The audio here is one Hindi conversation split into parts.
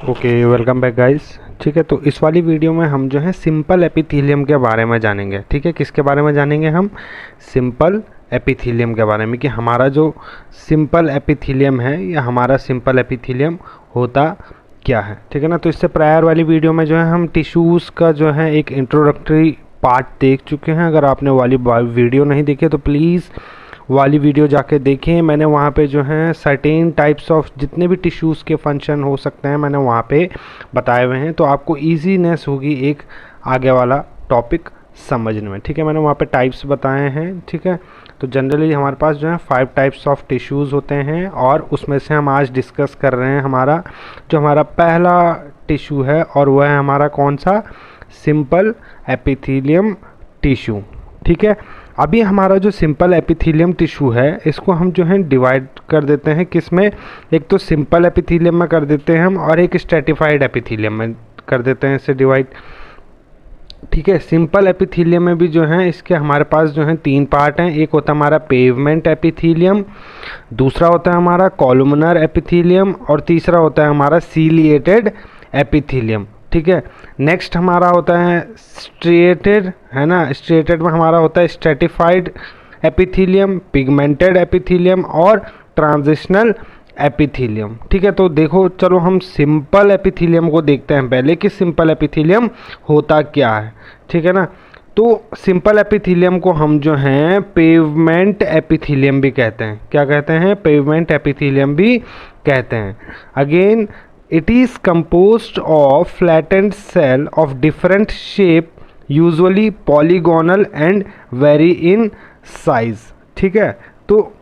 Okay, welcome back guys. ठीक है, तो इस वाली वीडियो में हम जो है सिंपल एपिथेलियम के बारे में जानेंगे। ठीक है, किसके बारे में जानेंगे हम? सिंपल एपिथेलियम के बारे में, कि हमारा जो सिंपल एपिथेलियम है या हमारा सिंपल एपिथेलियम होता क्या है। ठीक है ना, तो इससे प्रायर वाली वीडियो में जो है हम टिश्यूज़ का जो है एक इंट्रोडक्टरी पार्ट देख चुके हैं। अगर आपने वाली वीडियो नहीं देखी तो प्लीज़ वाली वीडियो जाके देखें। मैंने वहाँ पे जो है सर्टेन टाइप्स ऑफ जितने भी टिश्यूज़ के फंक्शन हो सकते हैं मैंने वहाँ पे बताए हुए हैं, तो आपको ईजीनेस होगी एक आगे वाला टॉपिक समझने में। ठीक है, मैंने वहाँ पे टाइप्स बताए हैं। ठीक है, तो जनरली हमारे पास जो है 5 टाइप्स ऑफ टिश्यूज़ होते हैं और उसमें से हम आज डिस्कस कर रहे हैं हमारा पहला टिश्यू है, और वह है हमारा कौन सा? Simple epithelium tissue. ठीक है, अभी हमारा जो सिंपल एपिथेलियम टिश्यू है इसको हम जो है डिवाइड कर देते हैं किस में? एक तो सिंपल एपिथेलियम में कर देते हैं हम, और एक स्ट्रेटिफाइड एपिथेलियम में कर देते हैं इसे डिवाइड। ठीक है, सिंपल एपिथेलियम में भी जो है इसके हमारे पास जो है 3 पार्ट हैं। एक होता है हमारा पेवमेंट एपिथेलियम, दूसरा होता है हमारा कॉलमनर एपिथेलियम, और तीसरा होता है हमारा सीलिएटेड एपिथेलियम। ठीक है, नेक्स्ट हमारा होता है स्ट्रिएटेड, है ना। स्ट्रिएटेड में हमारा होता है स्ट्रेटिफाइड एपिथेलियम, पिगमेंटेड एपिथेलियम और ट्रांजिशनल एपिथेलियम। ठीक है, तो देखो चलो हम सिंपल एपिथेलियम को देखते हैं पहले कि सिंपल एपिथेलियम होता क्या है। ठीक है ना, तो सिंपल एपिथेलियम को हम जो हैं पेवमेंट एपिथेलियम भी कहते हैं। क्या कहते हैं? पेवमेंट एपिथेलियम भी कहते हैं। Again it is composed of flattened cell of different shape, usually polygonal and vary in size। ठीक है, तो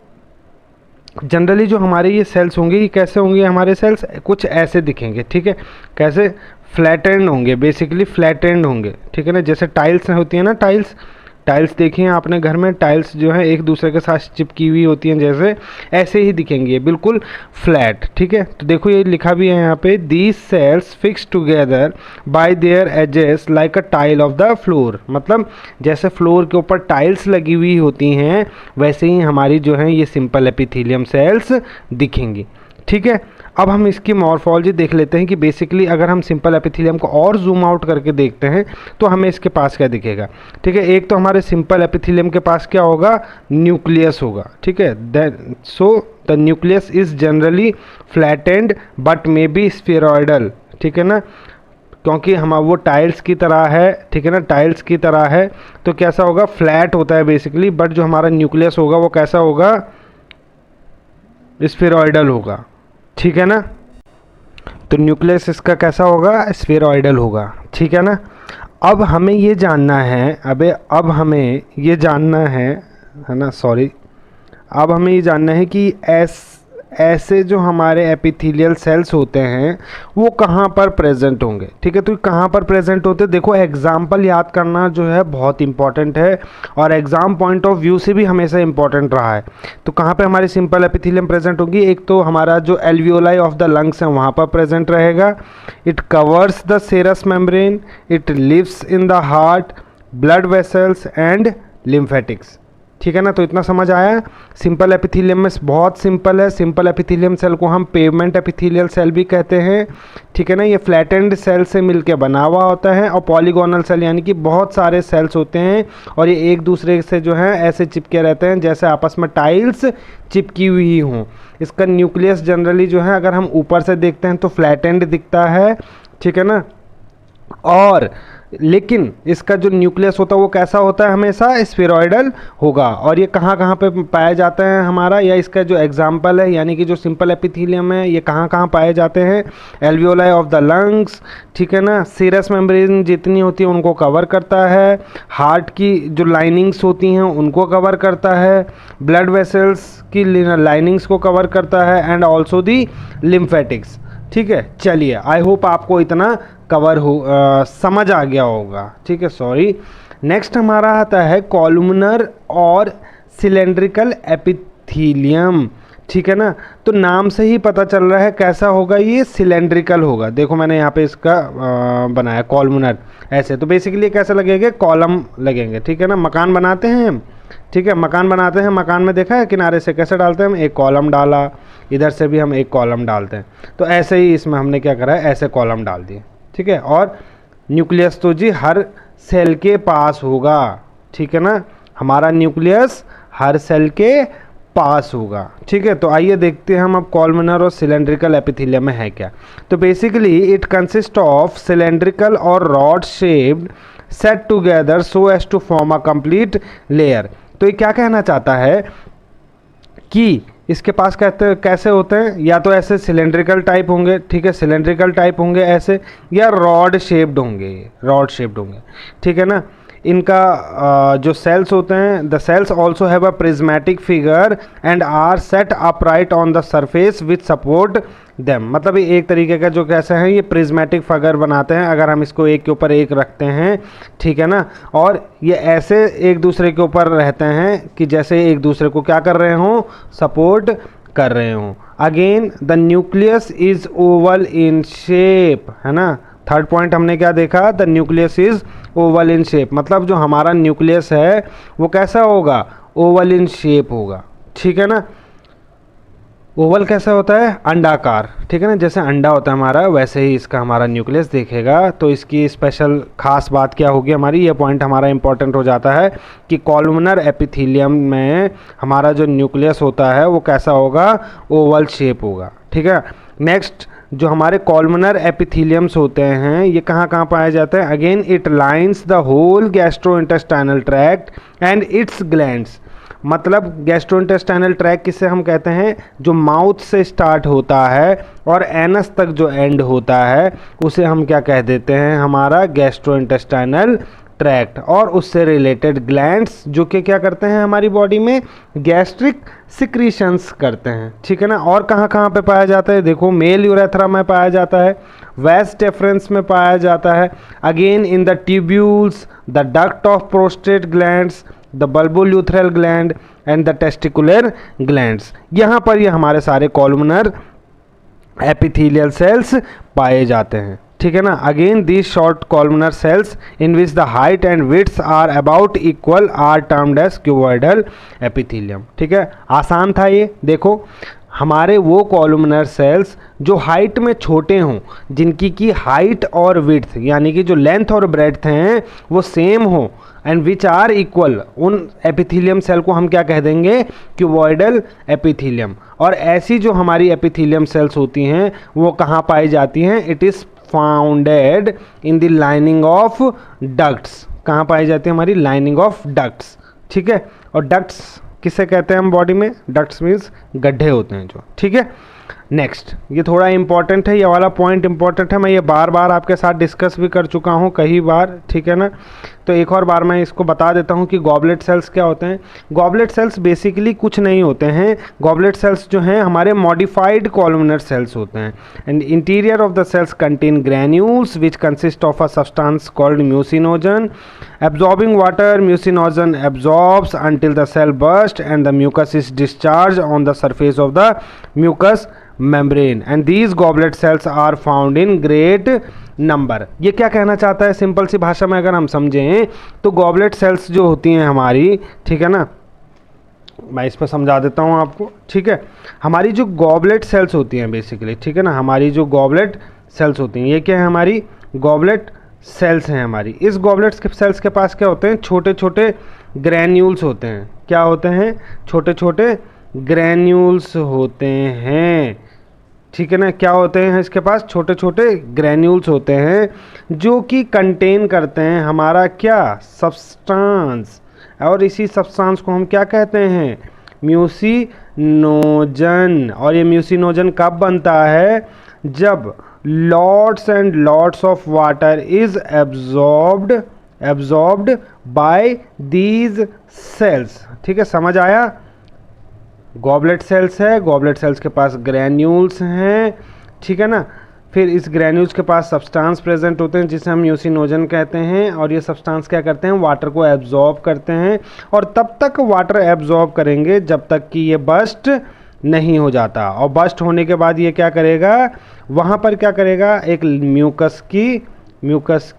जनरली जो हमारे ये सेल्स होंगे ये कैसे होंगे? हमारे सेल्स कुछ ऐसे दिखेंगे। ठीक है, कैसे? फ्लैटेंड होंगे, बेसिकली फ्लैटेंड होंगे। ठीक है ना, जैसे टाइल्स होती है ना, टाइल्स देखी हैं आपने घर में? टाइल्स जो है एक दूसरे के साथ चिपकी हुई होती हैं, जैसे ऐसे ही दिखेंगे, बिल्कुल फ्लैट। ठीक है, तो देखो ये लिखा भी है यहाँ पे, these cells fix together by there edges like a tile of the floor. मतलब जैसे फ्लोर के ऊपर टाइल्स लगी हुई होती हैं वैसे ही हमारी जो है ये सिंपल एपिथेलियम सेल्स दिखेंगी। ठीक है, अब हम इसकी मॉर्फोलॉजी देख लेते हैं कि बेसिकली अगर हम सिंपल एपिथेलियम को और जूम आउट करके देखते हैं तो हमें इसके पास क्या दिखेगा। ठीक है, एक तो हमारे सिंपल एपिथेलियम के पास क्या होगा? न्यूक्लियस होगा। ठीक है, then so the nucleus is generally flattened but may be spheroidal. ठीक है ना, क्योंकि हम वो टाइल्स की तरह है। ठीक है ना, टाइल्स की तरह है तो कैसा होगा? फ्लैट होता है बेसिकली, बट जो हमारा न्यूक्लियस होगा वो कैसा होगा? स्फेरॉइडल होगा। ठीक है ना, तो न्यूक्लियस इसका कैसा होगा? स्फेरॉइडल होगा। ठीक है ना, अब हमें ये जानना है, अब हमें ये जानना है ना, सॉरी, अब हमें ये जानना है कि ऐसे जो हमारे एपिथेलियल सेल्स होते हैं वो कहाँ पर प्रेजेंट होंगे। ठीक है, तो कहाँ पर प्रेजेंट होते हैं? देखो एग्जाम्पल याद करना जो है बहुत इंपॉर्टेंट है, और एग्जाम पॉइंट ऑफ व्यू से भी हमेशा इंपॉर्टेंट रहा है। तो कहाँ पे हमारी सिंपल एपिथेलियम प्रेजेंट होगी? एक तो हमारा जो एल्वियोलाई ऑफ द लंग्स है वहाँ पर प्रेजेंट रहेगा। It covers the serous membrane, it lives in the heart, blood vessels and lymphatics. ठीक है ना, तो इतना समझ आया। सिंपल एपिथेलियम में बहुत सिंपल है। सिंपल एपिथेलियम सेल को हम पेवमेंट एपिथेलियल सेल भी कहते हैं। ठीक है ना, ये फ्लैटेंड सेल से मिलकर बना हुआ होता है, और पॉलीगोनल सेल यानी कि बहुत सारे सेल्स होते हैं और ये एक दूसरे से जो है ऐसे चिपके रहते हैं जैसे आपस में टाइल्स चिपकी हुई हों। इसका न्यूक्लियस जनरली जो है अगर हम ऊपर से देखते हैं तो फ्लैटेंड दिखता है। ठीक है ना, और लेकिन इसका जो न्यूक्लियस होता है वो कैसा होता है? हमेशा स्फेरॉइडल होगा। और ये कहाँ कहाँ पे पाए जाते हैं हमारा, या इसका जो एग्जाम्पल है यानी कि जो सिंपल एपिथेलियम है ये कहाँ कहाँ पाए जाते हैं? Alveoli of the lungs. ठीक है ना, सीरस मेम्ब्रेन जितनी होती है उनको कवर करता है, हार्ट की जो लाइनिंग्स होती हैं उनको कवर करता है, ब्लड वेसल्स की लाइनिंग्स को कवर करता है, एंड ऑल्सो दी लिम्फेटिक्स। ठीक है, चलिए आई होप आपको इतना कवर हो समझ आ गया होगा। ठीक है, सॉरी। नेक्स्ट हमारा आता है कॉलमनर और सिलेंड्रिकल एपिथेलियम। ठीक है ना, तो नाम से ही पता चल रहा है कैसा होगा, ये सिलेंड्रिकल होगा। देखो मैंने यहाँ पे इसका बनाया कॉलमनर ऐसे, तो बेसिकली कैसे लगेंगे? कॉलम लगेंगे। ठीक है ना, मकान बनाते हैं हम, ठीक है, मकान बनाते हैं, मकान में देखा है किनारे से कैसे डालते हैं हम, एक कॉलम डाला, इधर से भी हम एक कॉलम डालते हैं, तो ऐसे ही इसमें हमने क्या करा है, ऐसे कॉलम डाल दिए। ठीक है, और न्यूक्लियस तो जी हर सेल के पास होगा, ठीक है ना, हमारा न्यूक्लियस हर सेल के पास होगा। ठीक है, तो आइए देखते हैं हम अब कॉलमनर और सिलेंड्रिकल एपिथेलियम में है क्या। तो basically it consist of cylindrical और rod shaped set together so as to form a complete layer. तो ये क्या कहना चाहता है कि इसके पास कहते कैसे होते हैं, या तो ऐसे सिलेंड्रिकल टाइप होंगे, ठीक है, सिलेंड्रिकल टाइप होंगे ऐसे, या रॉड शेप्ड होंगे, रॉड शेप्ड होंगे, ठीक है ना। इनका जो सेल्स होते हैं, the cells also have a prismatic figure and are set upright on the surface with support them. मतलब ये एक तरीके का जो कैसे हैं, ये प्रिज्मेटिक फिगर बनाते हैं, अगर हम इसको एक के ऊपर एक रखते हैं, ठीक है ना, और ये ऐसे एक दूसरे के ऊपर रहते हैं कि जैसे एक दूसरे को क्या कर रहे हों, सपोर्ट कर रहे हों। Again the nucleus is oval in shape, है ना। थर्ड पॉइंट हमने क्या देखा, the nucleus is oval in shape, मतलब जो हमारा न्यूक्लियस है वो कैसा होगा, ओवल इन शेप होगा, ठीक है ना। ओवल कैसा होता है, अंडाकार, ठीक है ना, जैसे अंडा होता है हमारा वैसे ही इसका हमारा न्यूक्लियस दिखेगा। तो इसकी स्पेशल खास बात क्या होगी हमारी, ये पॉइंट हमारा इंपॉर्टेंट हो जाता है कि कॉलमनर एपिथेलियम में हमारा जो न्यूक्लियस होता है वो कैसा होगा, ओवल शेप होगा, ठीक है। नेक्स्ट जो हमारे कॉलमनर एपिथेलियम्स होते हैं ये कहाँ कहाँ पाए जाते हैं, again it lines the whole gastrointestinal tract and its glands. मतलब गैस्ट्रोइंटेस्टाइनल ट्रैक किसे हम कहते हैं, जो माउथ से स्टार्ट होता है और एनस तक जो एंड होता है उसे हम क्या कह देते हैं, हमारा गैस्ट्रोइंटेस्टाइनल ट्रैक्ट, और उससे रिलेटेड ग्लैंड्स जो कि क्या करते हैं हमारी बॉडी में गैस्ट्रिक सिक्रीशंस करते हैं, ठीक है ना। और कहाँ कहाँ पे पाया जाता है, देखो मेल यूरेथ्रा में पाया जाता है, वास डेफरेंस में पाया जाता है, again in the tubules, the duct of prostate glands, the bulbourethral gland and the testicular glands. यहाँ पर ये हमारे सारे कॉलमनर एपिथेलियल सेल्स पाए जाते हैं, ठीक है ना। Again these short columnar cells in which the height and width are about equal are termed as cuboidal epithelium, ठीक है। आसान था ये, देखो हमारे वो कॉलमनर सेल्स जो हाइट में छोटे हों, जिनकी की हाइट और विड्थ यानी कि जो लेंथ और ब्रेड्थ हैं वो सेम हो, एंड विच आर इक्वल, उन एपिथेलियम सेल को हम क्या कह देंगे, क्यूबॉइडल एपिथेलियम। और ऐसी जो हमारी एपिथेलियम सेल्स होती हैं वो कहाँ पाई जाती हैं, it is founded in the lining of ducts. कहाँ पाई जाती है हमारी, लाइनिंग ऑफ डक्ट्स, ठीक है। और डक्ट्स किसे कहते हैं हम बॉडी में, डक्ट्स मीन्स गड्ढे होते हैं जो, ठीक है। नेक्स्ट ये थोड़ा इंपॉर्टेंट है, ये वाला पॉइंट इंपॉर्टेंट है, मैं ये बार बार आपके साथ डिस्कस भी कर चुका हूँ कई बार, ठीक है ना। तो एक और बार मैं इसको बता देता हूँ कि गॉबलेट सेल्स क्या होते हैं। गॉबलेट सेल्स बेसिकली कुछ नहीं होते हैं, गॉबलेट सेल्स जो हैं हमारे मॉडिफाइड कॉलमनर सेल्स होते हैं, and interior of the cells contain granules which consist of a substance called mucinogen. Absorbing water, mucinogen absorbs until the cell bursts and the mucus is discharged on the surface of the mucous membrane, and these goblet cells are found in great number। ये क्या कहना चाहता है, सिंपल सी भाषा में अगर हम समझें तो गॉबलेट सेल्स जो होती हैं हमारी, ठीक है ना, मैं इस पर समझा देता हूँ आपको, ठीक है। हमारी जो गॉबलेट सेल्स होती हैं बेसिकली, ठीक है ना, हमारी जो गॉबलेट सेल्स होती हैं ये क्या है, हमारी गॉबलेट सेल्स हैं हमारी। इस गॉबलेट सेल्स के पास क्या होते हैं, छोटे छोटे ग्रैन्यूल्स होते हैं। क्या होते हैं, छोटे छोटे ग्रैन्यूल्स होते हैं, ठीक है ना। क्या होते हैं इसके पास, छोटे छोटे ग्रैन्यूल्स होते हैं जो कि कंटेन करते हैं हमारा क्या, सब्सटेंस, और इसी सब्सटेंस को हम क्या कहते हैं, म्यूसिनोजन। और ये म्यूसिनोजन कब बनता है, जब lots and lots of water is absorbed by these cells, ठीक है, समझ आया। गॉबलेट सेल्स है, गॉबलेट सेल्स के पास ग्रैन्यूल्स हैं, ठीक है ना। फिर इस ग्रैन्यूल्स के पास सब्सटेंस प्रेजेंट होते हैं जिसे हम म्यूसिनोजन कहते हैं, और ये सब्सटेंस क्या करते हैं, वाटर को एब्जॉर्ब करते हैं, और तब तक वाटर एब्जॉर्ब करेंगे जब तक कि ये बस्ट नहीं हो जाता। और बस्ट होने के बाद ये क्या करेगा, वहाँ पर क्या करेगा, एक म्यूकस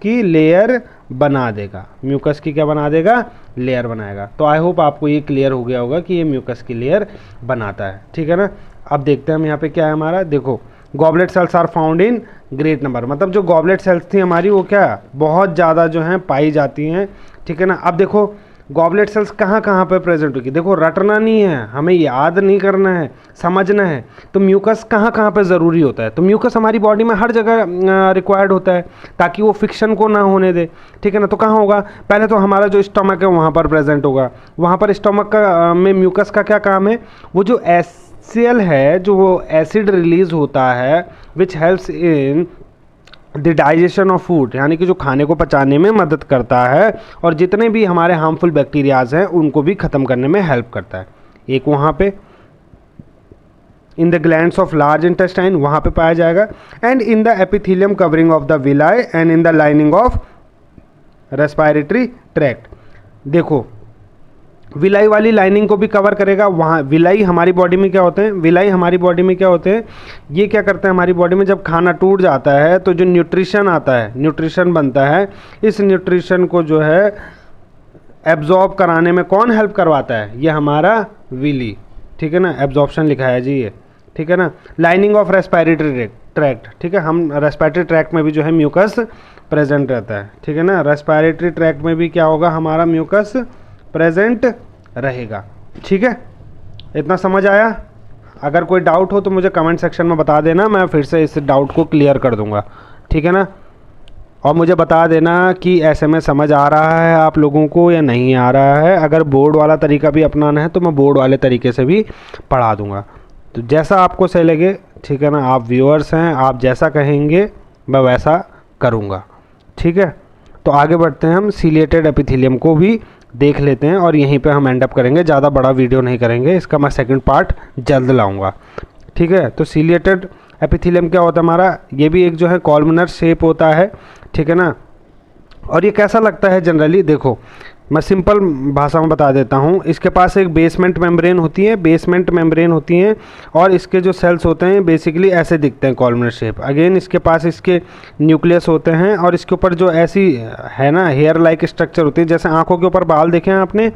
की लेयर बना देगा, म्यूकस की क्या बना देगा, लेयर बनाएगा। तो आई होप आपको ये क्लियर हो गया होगा कि ये म्यूकस की लेयर बनाता है, ठीक है ना। अब देखते हैं हम यहाँ पे क्या है हमारा, देखो goblet cells are found in great number, मतलब जो गॉबलेट सेल्स थी हमारी वो क्या बहुत ज़्यादा जो हैं पाई जाती हैं, ठीक है ना। अब देखो गॉबलेट सेल्स कहाँ कहाँ पे प्रेजेंट होगी, देखो रटना नहीं है, हमें याद नहीं करना है, समझना है। तो म्यूकस कहाँ कहाँ पे ज़रूरी होता है, तो म्यूकस हमारी बॉडी में हर जगह रिक्वायर्ड होता है ताकि वो फिक्शन को ना होने दे, ठीक है ना। तो कहाँ होगा, पहले तो हमारा जो स्टमक है वहाँ पर प्रेजेंट होगा, वहाँ पर स्टमक का में म्यूकस का क्या काम है, वो जो HCl है जो वो एसिड रिलीज होता है which helps in the digestion of food, यानी कि जो खाने को पचाने में मदद करता है और जितने भी हमारे हार्मफुल बैक्टीरियाज हैं उनको भी ख़त्म करने में हेल्प करता है। एक वहाँ पे in the glands of large intestine वहाँ पे पाया जाएगा, and in the epithelium covering of the villi and in the lining of respiratory tract. देखो विलाई वाली लाइनिंग को भी कवर करेगा, वहाँ विलाई हमारी बॉडी में क्या होते हैं, विलाई हमारी बॉडी में क्या होते हैं, ये क्या करते हैं हमारी बॉडी में जब खाना टूट जाता है तो जो न्यूट्रिशन आता है, न्यूट्रिशन बनता है, इस न्यूट्रिशन को जो है एब्जॉर्ब कराने में कौन हेल्प करवाता है, ये हमारा विली, ठीक है ना, एब्जॉर्प्शन लिखा है जी ये, ठीक है ना। लाइनिंग ऑफ रेस्पिरेटरी ट्रैक्ट, ठीक है, हम रेस्पिरेटरी ट्रैक्ट में भी जो है म्यूकस प्रेजेंट रहता है, ठीक है ना। रेस्पिरेटरी ट्रैक्ट में भी क्या होगा, हमारा म्यूकस प्रेजेंट रहेगा, ठीक है। इतना समझ आया, अगर कोई डाउट हो तो मुझे कमेंट सेक्शन में बता देना, मैं फिर से इस डाउट को क्लियर कर दूंगा, ठीक है ना। और मुझे बता देना कि ऐसे में समझ आ रहा है आप लोगों को या नहीं आ रहा है। अगर बोर्ड वाला तरीका भी अपनाना है तो मैं बोर्ड वाले तरीके से भी पढ़ा दूंगा, तो जैसा आपको सही लगे, ठीक है ना। आप व्यूअर्स हैं, आप जैसा कहेंगे मैं वैसा करूँगा, ठीक है। तो आगे बढ़ते हैं, हम सीलिएटेड एपिथेलियम को भी देख लेते हैं और यहीं पे हम एंड अप करेंगे, ज़्यादा बड़ा वीडियो नहीं करेंगे, इसका मैं सेकंड पार्ट जल्द लाऊंगा, ठीक है। तो सीलिएटेड एपिथेलियम क्या होता है हमारा, ये भी एक जो है कॉलमनर शेप होता है, ठीक है ना। और ये कैसा लगता है जनरली, देखो मैं सिंपल भाषा में बता देता हूँ। इसके पास एक बेसमेंट मेम्ब्रेन होती है, बेसमेंट मेम्ब्रेन होती है, और इसके जो सेल्स होते हैं बेसिकली ऐसे दिखते हैं कॉलमनर शेप। अगेन इसके पास इसके न्यूक्लियस होते हैं और इसके ऊपर जो ऐसी है ना हेयर लाइक स्ट्रक्चर होती है, जैसे आंखों के ऊपर बाल देखे हैं आपने,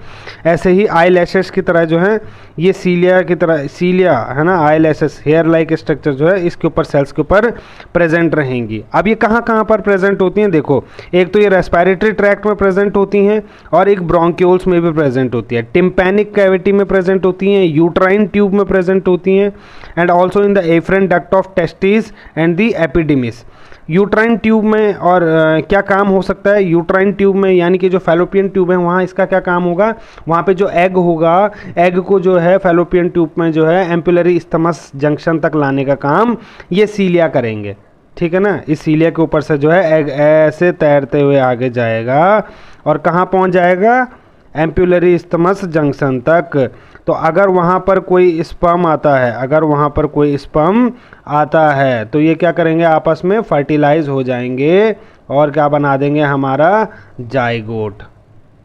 ऐसे ही आई लैशेस की तरह जो है ये सीलिया की तरह, सीलिया है ना, eye lashes hair like structure जो है इसके ऊपर सेल्स के ऊपर प्रेजेंट रहेंगी। अब ये कहाँ कहाँ पर प्रेजेंट होती हैं, देखो एक तो ये रेस्पिरेटरी ट्रैक्ट में प्रेजेंट होती हैं और एक ब्रोंक्यूल्स में भी प्रेजेंट होती है, टिम्पैनिक कैविटी में प्रेजेंट होती हैं, यूट्राइन ट्यूब में प्रेजेंट होती हैं, and also in the efferent duct of testis and the epididymis. Uterine tube में और क्या काम हो सकता है, यूट्राइन ट्यूब में यानी कि जो फैलोपियन ट्यूब है वहाँ इसका क्या काम होगा, वहाँ पे जो एग होगा, एग को जो है फैलोपियन ट्यूब में जो है एम्पुलरी इस्थमस जंक्शन तक लाने का काम ये सीलिया करेंगे, ठीक है ना। इस सीलिया के ऊपर से जो है एग ऐसे तैरते हुए आगे जाएगा और कहाँ पहुँच जाएगा, एम्पुलरी इस्थमस जंक्शन तक। तो अगर वहाँ पर कोई स्पर्म आता है, अगर वहाँ पर कोई स्पर्म आता है तो ये क्या करेंगे, आपस में फर्टिलाइज हो जाएंगे और क्या बना देंगे, हमारा जाइगोट,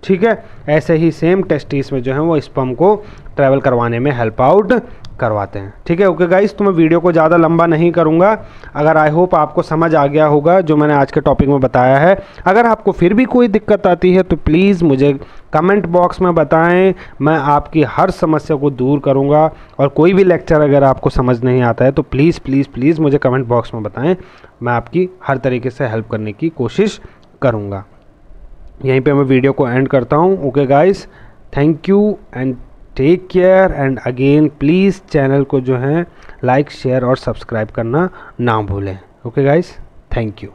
ठीक है। ऐसे ही सेम टेस्टिस में जो है वो स्पर्म को ट्रैवल करवाने में हेल्प आउट करवाते हैं, ठीक है। ओके गाइस, तो मैं वीडियो को ज़्यादा लंबा नहीं करूँगा। अगर आई होप आपको समझ आ गया होगा जो मैंने आज के टॉपिक में बताया है। अगर आपको फिर भी कोई दिक्कत आती है तो प्लीज़ मुझे कमेंट बॉक्स में बताएं, मैं आपकी हर समस्या को दूर करूँगा। और कोई भी लेक्चर अगर आपको समझ नहीं आता है तो प्लीज़ प्लीज़ प्लीज़ मुझे कमेंट बॉक्स में बताएं, मैं आपकी हर तरीके से हेल्प करने की कोशिश करूँगा। यहीं पे मैं वीडियो को एंड करता हूँ। Okay guys, thank you and take care, and again please channel को जो है लाइक शेयर और सब्सक्राइब करना ना भूलें। Okay guys, thank you.